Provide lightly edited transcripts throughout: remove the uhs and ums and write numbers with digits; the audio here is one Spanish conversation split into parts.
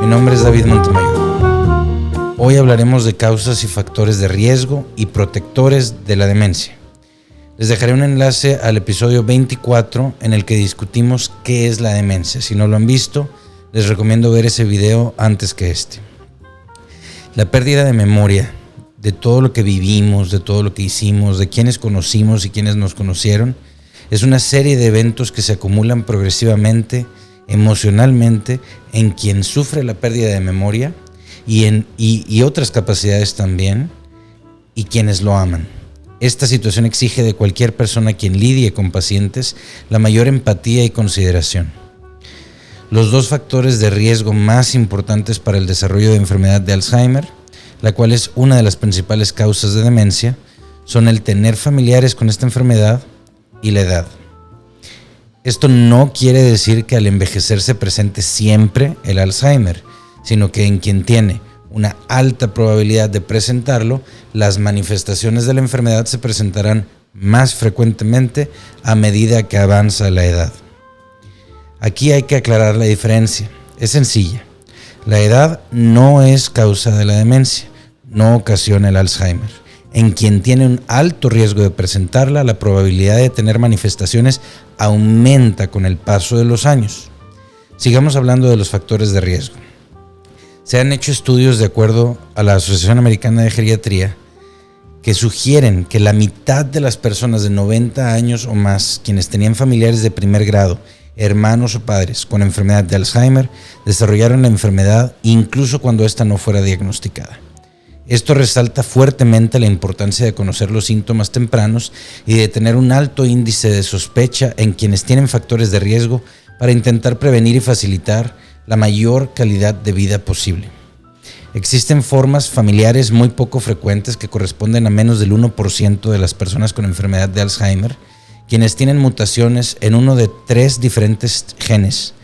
Mi nombre es David Montemayor. Hoy hablaremos de causas y factores de riesgo y protectores de la demencia. Les dejaré un enlace al episodio 24 en el que discutimos qué es la demencia. Si no lo han visto, les recomiendo ver ese video antes que este. La pérdida de memoria de todo lo que vivimos, de todo lo que hicimos, de quienes conocimos y quienes nos conocieron, es una serie de eventos que se acumulan progresivamente, emocionalmente, en quien sufre la pérdida de memoria y otras capacidades también, y quienes lo aman. Esta situación exige de cualquier persona quien lidie con pacientes la mayor empatía y consideración. Los dos factores de riesgo más importantes para el desarrollo de enfermedad de Alzheimer, la cual es una de las principales causas de demencia, son el tener familiares con esta enfermedad y la edad. Esto no quiere decir que al envejecer se presente siempre el Alzheimer, sino que en quien tiene una alta probabilidad de presentarlo, las manifestaciones de la enfermedad se presentarán más frecuentemente a medida que avanza la edad. Aquí hay que aclarar la diferencia. Es sencilla. La edad no es causa de la demencia, no ocasiona el Alzheimer. En quien tiene un alto riesgo de presentarla, la probabilidad de tener manifestaciones aumenta con el paso de los años. Sigamos hablando de los factores de riesgo. Se han hecho estudios de acuerdo a la Asociación Americana de Geriatría que sugieren que la mitad de las personas de 90 años o más, quienes tenían familiares de primer grado, hermanos o padres con enfermedad de Alzheimer, desarrollaron la enfermedad incluso cuando ésta no fuera diagnosticada. Esto resalta fuertemente la importancia de conocer los síntomas tempranos y de tener un alto índice de sospecha en quienes tienen factores de riesgo para intentar prevenir y facilitar la mayor calidad de vida posible. Existen formas familiares muy poco frecuentes que corresponden a menos del 1% de las personas con enfermedad de Alzheimer, quienes tienen mutaciones en uno de 3 diferentes genes.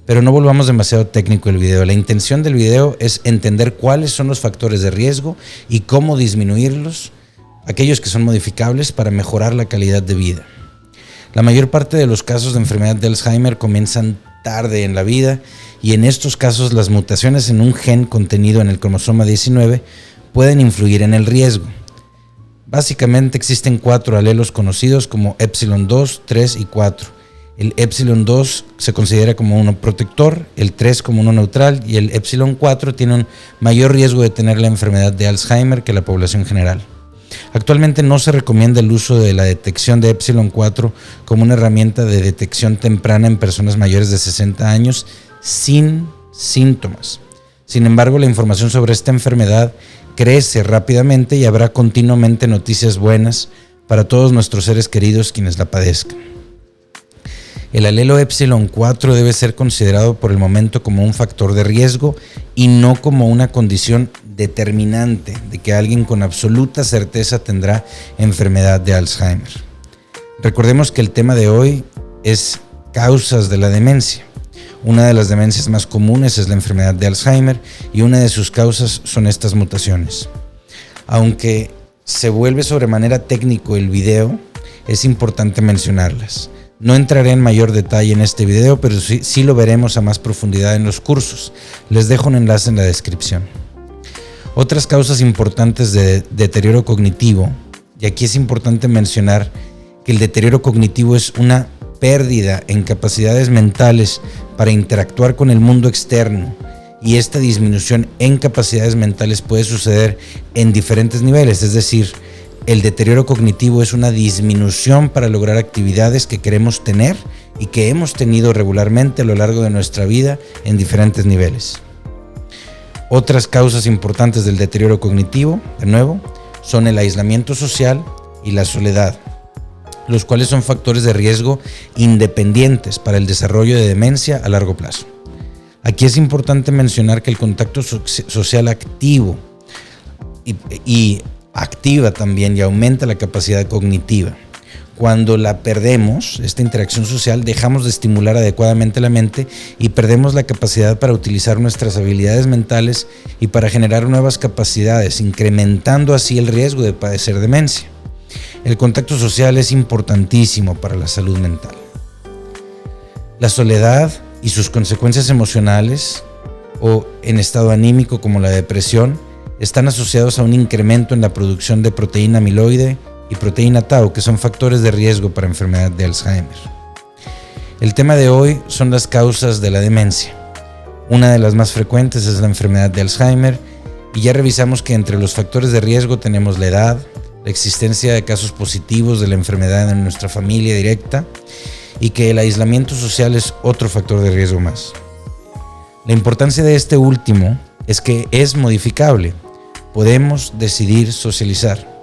Pero no volvamos demasiado técnico el video. La intención del video es entender cuáles son los factores de riesgo y cómo disminuirlos, aquellos que son modificables, para mejorar la calidad de vida. La mayor parte de los casos de enfermedad de Alzheimer comienzan tarde en la vida y en estos casos las mutaciones en un gen contenido en el cromosoma 19 pueden influir en el riesgo. Básicamente existen 4 alelos conocidos como epsilon 2, 3 y 4. El epsilon 2 se considera como uno protector, el 3 como uno neutral y el epsilon 4 tiene un mayor riesgo de tener la enfermedad de Alzheimer que la población general. Actualmente no se recomienda el uso de la detección de epsilon 4 como una herramienta de detección temprana en personas mayores de 60 años sin síntomas. Sin embargo, la información sobre esta enfermedad crece rápidamente y habrá continuamente noticias buenas para todos nuestros seres queridos quienes la padezcan. El alelo epsilon 4 debe ser considerado por el momento como un factor de riesgo y no como una condición determinante de que alguien con absoluta certeza tendrá enfermedad de Alzheimer. Recordemos que el tema de hoy es causas de la demencia. Una de las demencias más comunes es la enfermedad de Alzheimer y una de sus causas son estas mutaciones. Aunque se vuelve sobremanera técnico el video, es importante mencionarlas. No entraré en mayor detalle en este video, pero sí lo veremos a más profundidad en los cursos. Les dejo un enlace en la descripción. Otras causas importantes de deterioro cognitivo, y aquí es importante mencionar que el deterioro cognitivo es una pérdida en capacidades mentales para interactuar con el mundo externo, y esta disminución en capacidades mentales puede suceder en diferentes niveles, es decir, el deterioro cognitivo es una disminución para lograr actividades que queremos tener y que hemos tenido regularmente a lo largo de nuestra vida en diferentes niveles. Otras causas importantes del deterioro cognitivo, de nuevo, son el aislamiento social y la soledad, los cuales son factores de riesgo independientes para el desarrollo de demencia a largo plazo. Aquí es importante mencionar que el contacto social activo y activa también y aumenta la capacidad cognitiva. Cuando la perdemos, esta interacción social, dejamos de estimular adecuadamente la mente y perdemos la capacidad para utilizar nuestras habilidades mentales y para generar nuevas capacidades, incrementando así el riesgo de padecer demencia. El contacto social es importantísimo para la salud mental. La soledad y sus consecuencias emocionales o en estado anímico como la depresión están asociados a un incremento en la producción de proteína amiloide y proteína tau, que son factores de riesgo para enfermedad de Alzheimer. El tema de hoy son las causas de la demencia. Una de las más frecuentes es la enfermedad de Alzheimer, y ya revisamos que entre los factores de riesgo tenemos la edad, la existencia de casos positivos de la enfermedad en nuestra familia directa, y que el aislamiento social es otro factor de riesgo más. La importancia de este último es que es modificable. Podemos decidir socializar.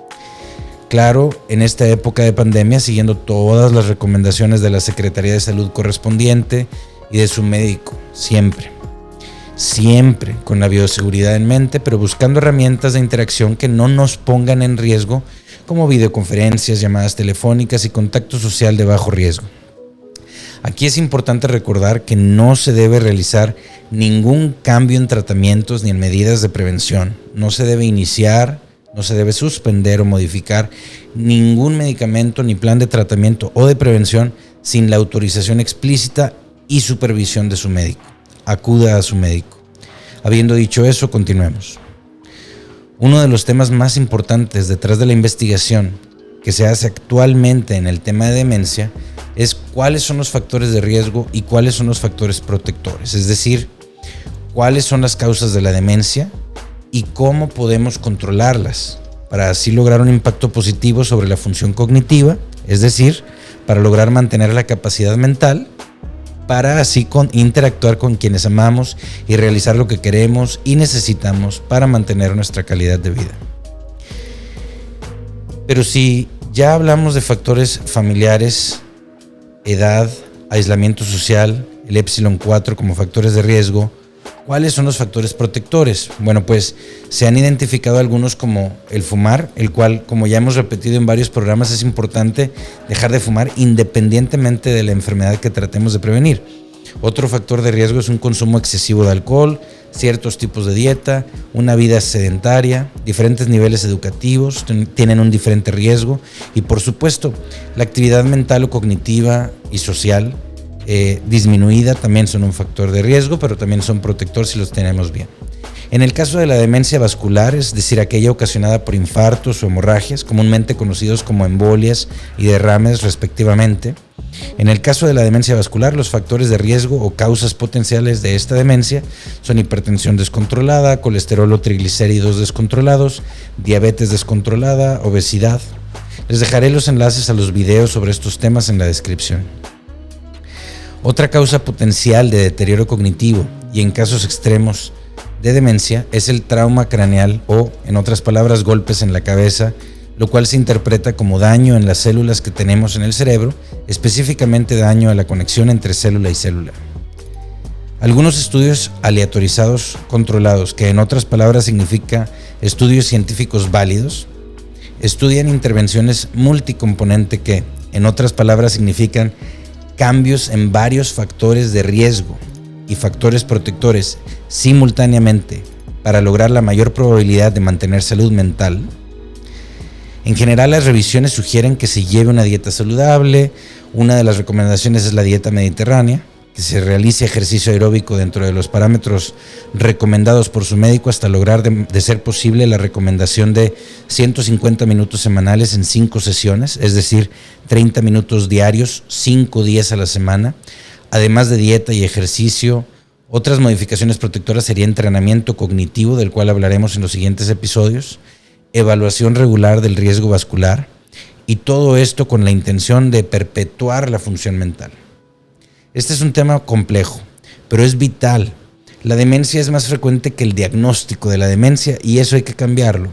Claro, en esta época de pandemia, siguiendo todas las recomendaciones de la Secretaría de Salud correspondiente y de su médico, siempre con la bioseguridad en mente, pero buscando herramientas de interacción que no nos pongan en riesgo, como videoconferencias, llamadas telefónicas y contacto social de bajo riesgo. Aquí es importante recordar que no se debe realizar ningún cambio en tratamientos ni en medidas de prevención. No se debe iniciar, no se debe suspender o modificar ningún medicamento ni plan de tratamiento o de prevención sin la autorización explícita y supervisión de su médico. Acuda a su médico. Habiendo dicho eso, continuemos. Uno de los temas más importantes detrás de la investigación que se hace actualmente en el tema de demencia es cuáles son los factores de riesgo y cuáles son los factores protectores, es decir, cuáles son las causas de la demencia y cómo podemos controlarlas para así lograr un impacto positivo sobre la función cognitiva, es decir, para lograr mantener la capacidad mental, para así interactuar con quienes amamos y realizar lo que queremos y necesitamos para mantener nuestra calidad de vida. Pero si ya hablamos de factores familiares, edad, aislamiento social, el Epsilon 4 como factores de riesgo, ¿cuáles son los factores protectores? Bueno, pues se han identificado algunos como el fumar, el cual, como ya hemos repetido en varios programas, es importante dejar de fumar independientemente de la enfermedad que tratemos de prevenir. Otro factor de riesgo es un consumo excesivo de alcohol, ciertos tipos de dieta, una vida sedentaria, diferentes niveles educativos tienen un diferente riesgo y, por supuesto, la actividad mental o cognitiva y social disminuida también son un factor de riesgo, pero también son protectores si los tenemos bien. En el caso de la demencia vascular, es decir, aquella ocasionada por infartos o hemorragias, comúnmente conocidos como embolias y derrames respectivamente. En el caso de la demencia vascular, los factores de riesgo o causas potenciales de esta demencia son hipertensión descontrolada, colesterol o triglicéridos descontrolados, diabetes descontrolada, obesidad. Les dejaré los enlaces a los videos sobre estos temas en la descripción. Otra causa potencial de deterioro cognitivo y en casos extremos de demencia es el trauma craneal o, en otras palabras, golpes en la cabeza, lo cual se interpreta como daño en las células que tenemos en el cerebro, específicamente daño a la conexión entre célula y célula. Algunos estudios aleatorizados controlados, que en otras palabras significa estudios científicos válidos, estudian intervenciones multicomponente que, en otras palabras, significan cambios en varios factores de riesgo y factores protectores simultáneamente para lograr la mayor probabilidad de mantener salud mental. En general, las revisiones sugieren que se lleve una dieta saludable. Una de las recomendaciones es la dieta mediterránea, que se realice ejercicio aeróbico dentro de los parámetros recomendados por su médico hasta lograr, de ser posible, la recomendación de 150 minutos semanales en 5 sesiones, es decir, 30 minutos diarios, 5 días a la semana. Además de dieta y ejercicio, otras modificaciones protectoras sería entrenamiento cognitivo, del cual hablaremos en los siguientes episodios, evaluación regular del riesgo vascular, y todo esto con la intención de perpetuar la función mental. Este es un tema complejo, pero es vital. La demencia es más frecuente que el diagnóstico de la demencia y eso hay que cambiarlo.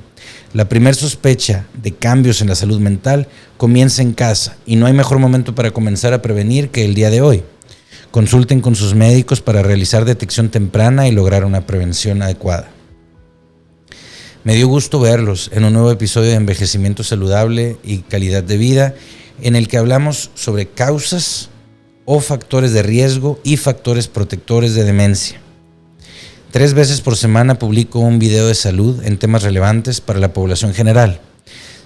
La primera sospecha de cambios en la salud mental comienza en casa y no hay mejor momento para comenzar a prevenir que el día de hoy. Consulten con sus médicos para realizar detección temprana y lograr una prevención adecuada. Me dio gusto verlos en un nuevo episodio de Envejecimiento Saludable y Calidad de Vida, en el que hablamos sobre causas o factores de riesgo y factores protectores de demencia. 3 veces por semana publico un video de salud en temas relevantes para la población general.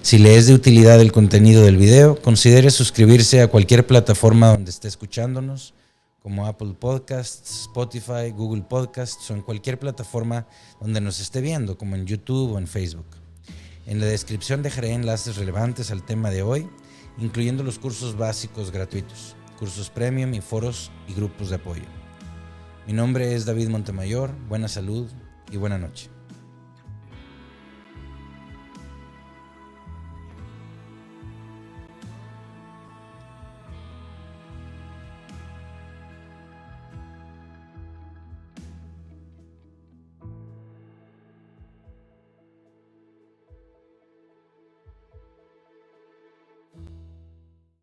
Si le es de utilidad el contenido del video, considere suscribirse a cualquier plataforma donde esté escuchándonos, como Apple Podcasts, Spotify, Google Podcasts o en cualquier plataforma donde nos esté viendo, como en YouTube o en Facebook. En la descripción dejaré enlaces relevantes al tema de hoy, incluyendo los cursos básicos gratuitos, cursos premium y foros y grupos de apoyo. Mi nombre es David Montemayor, buena salud y buena noche.